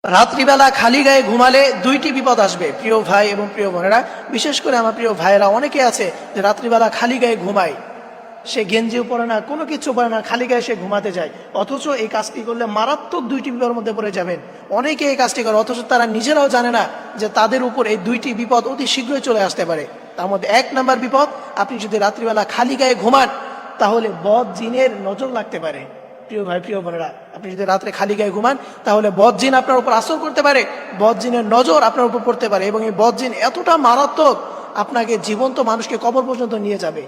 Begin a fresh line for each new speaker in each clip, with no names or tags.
রাত্রিবেলা খালি গায়ে ঘুমালে দুইটি বিপদ আসবে প্রিয় ভাই এবং প্রিয় বোনেরা। বিশেষ করে আমার প্রিয় ভাইয়েরা অনেকে আছে যে রাত্রিবেলা খালি গায়ে ঘুমায়, সে গেঞ্জিও পরে না, কোনো কিছু পরে না, খালি গায়ে সে ঘুমাতে যায়। অথচ এই কাজটি করলে মারাত্মক দুইটি বিপদের মধ্যে পড়ে যাবেন। অনেকে এই কাজটি করে, অথচ তারা নিজেরাও জানে না যে তাদের উপর এই দুইটি বিপদ অতি শীঘ্রই চলে আসতে পারে। তার মধ্যে এক নাম্বার বিপদ, আপনি যদি রাত্রিবেলা খালি গায়ে ঘুমান তাহলে বদ জিনের নজর লাগতে পারে। প্রিয় ভাই প্রিয় বোনেরা, আপনি যদি রাত্রে খালি গায়ে ঘুমান তাহলে বদ জিন আপনার উপর আসর করতে পারে, বদ জিনের নজর আপনার উপর পড়তে পারে, এবং এই বদ জিন এতটা মারাত্মক আপনাকে জীবন্ত মানুষকে কবর পর্যন্ত নিয়ে যাবে।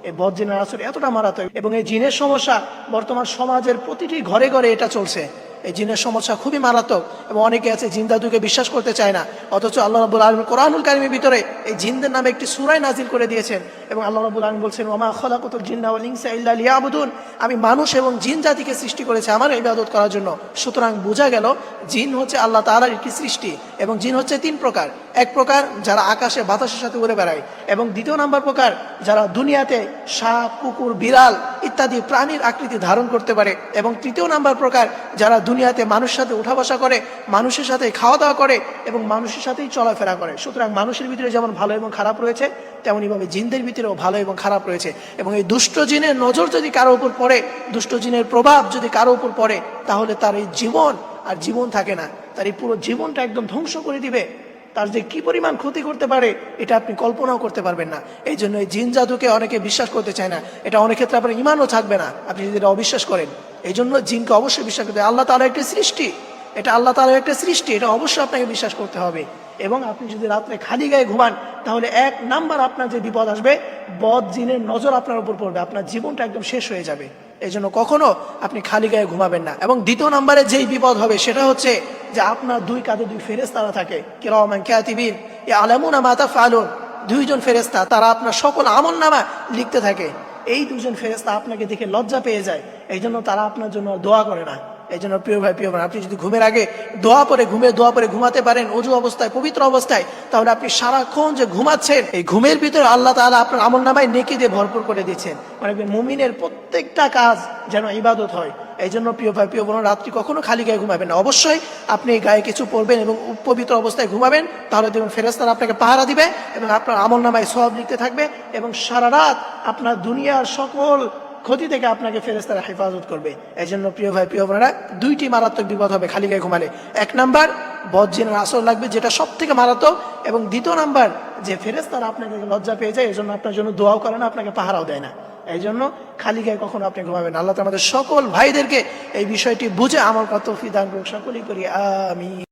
এই বদ জিনের আসর এতটা মারাত্মক, এবং এই জিনের সমস্যা বর্তমান সমাজের প্রতিটি ঘরে ঘরে এটা চলছে। এই জিনের সমস্যা খুবই মারাত্মক, এবং অনেকে আছে জিন জাদুকে বিশ্বাস করতে চায় না। অথচ আল্লাহ রাব্বুল আলামিন কোরআনুল কারীমের ভিতরে এই জিনদের নামে একটি সূরা নাজিল করে দিয়েছেন, এবং আল্লাহ রাব্বুল আলামিন বলছেন, ওয়া মা খালাকাতুল জিন্না ওয়াল ইনসা ইল্লা লিয়াবুদুন, আমি মানুষ এবং জিন জাতিকে সৃষ্টি করেছি আমার ইবাদত করার জন্য। সুতরাং বোঝা গেল জিন হচ্ছে আল্লাহ তাআলার একটি সৃষ্টি, এবং জিন হচ্ছে তিন প্রকার। এক প্রকার যারা আকাশে বাতাসের সাথে উড়ে বেড়ায়, এবং দ্বিতীয় নাম্বার প্রকার যারা দুনিয়াতে সাপ, কুকুর, বিড়াল ইত্যাদি প্রাণীর আকৃতি ধারণ করতে পারে, এবং তৃতীয় নাম্বার প্রকার যারা দুনিয়াতে মানুষের সাথে উঠা বসা করে, মানুষের সাথে খাওয়া দাওয়া করে, এবং মানুষের সাথেই চলাফেরা করে। সুতরাং মানুষের ভিতরে যেমন ভালো এবং খারাপ রয়েছে, তেমনইভাবে জিনদের ভিতরেও ভালো এবং খারাপ রয়েছে। এবং এই দুষ্ট জিনের নজর যদি কারো উপর পড়ে, দুষ্ট জিনের প্রভাব যদি কারো উপর পড়ে, তাহলে তার এই জীবন আর জীবন থাকে না, তার এই পুরো জীবনটা একদম ধ্বংস করে দিবে। তার যে কি পরিমাণ ক্ষতি করতে পারে এটা আপনি কল্পনাও করতে পারবেন না। এই জন্য এই জিন জাদুকে অনেকে বিশ্বাস করতে চায় না। এটা অনেক ক্ষেত্রে আপনার ইমানও থাকবে না আপনি যদি এটা অবিশ্বাস করেন। এই জন্য জিনকে অবশ্যই বিশ্বাস করতে হবে। আল্লাহ তাআলার একটা সৃষ্টি, এটা আল্লাহ তাআলার একটা সৃষ্টি, এটা অবশ্যই আপনাকে বিশ্বাস করতে হবে। এবং আপনি যদি রাত্রে খালি গায়ে ঘুমান তাহলে এক নাম্বার আপনার যে বিপদ আসবে, বদ জিনের নজর আপনার উপর পড়বে, আপনার জীবনটা একদম শেষ হয়ে যাবে। এই জন্য কখনো আপনি খালি গায়ে ঘুমাবেন না। এবং দ্বিতীয় নম্বরে যেই বিপদ হবে সেটা হচ্ছে যে আপনার দুই কাঁধে দুই ফেরেশতারা থাকে, কিরামান কাতিবিন ইয়ালামুনা মা তাফআলুন। দুইজন ফেরেশতা, তারা আপনার সকল আমলনামা লিখতে থাকে। এই দুজন ফেরেশতা আপনাকে দেখে লজ্জা পেয়ে যায়, এই জন্য তারা আপনার জন্য দোয়া করে না। এই জন্য প্রিয় ভাই প্রিয় বোন, আপনি যদি ঘুমের আগে দোয়া পরে ঘুমাতে পারেন ওযু অবস্থায়, পবিত্র অবস্থায়, তাহলে আপনি সারাক্ষণ যে ঘুমাচ্ছেন এই ঘুমের ভিতরে আল্লাহ তাআলা আপনার আমলনামায় নেকি দিয়ে ভরপুর করে দিচ্ছেন। মানে মুমিনের প্রত্যেকটা কাজ যেন ইবাদত হয়। এই জন্য প্রিয় ভাই প্রিয় বোন, রাত্রি কখনো খালি গায়ে ঘুমাবেন না। অবশ্যই আপনি গায়ে কিছু পরবেন এবং পবিত্র অবস্থায় ঘুমাবেন, তাহলে দেখুন ফেরেশতারা আপনাকে পাহারা দিবে এবং আপনার আমলনামায় সওয়াব লিখতে থাকবে, এবং সারা রাত আপনার দুনিয়ার সকল ক্ষতি থেকে আপনাকে ফেরেশতারা হেফাজত করবে। এই জন্য প্রিয় ভাই প্রিয় বোনেরা, দুইটি মারাত্মক বিপদ হবে খালি গায়ে ঘুমালে। এক নাম্বার বদ জিনের আসর লাগবে, যেটা সব থেকে মারাত্মক, এবং দ্বিতীয় নাম্বার যে ফেরেশতারা আপনাকে লজ্জা পেয়ে যায়, এই জন্য আপনার জন্য দোয়াও করে না, আপনাকে পাহারাও দেয় না। এই জন্য খালি গায়ে কখনো আপনি ঘুমাবেন। আল্লাহ আমাদের সকল ভাইদেরকে এই বিষয়টি বুঝে আমল করা তৌফিক দান করুক, সকলেই করি আমিন।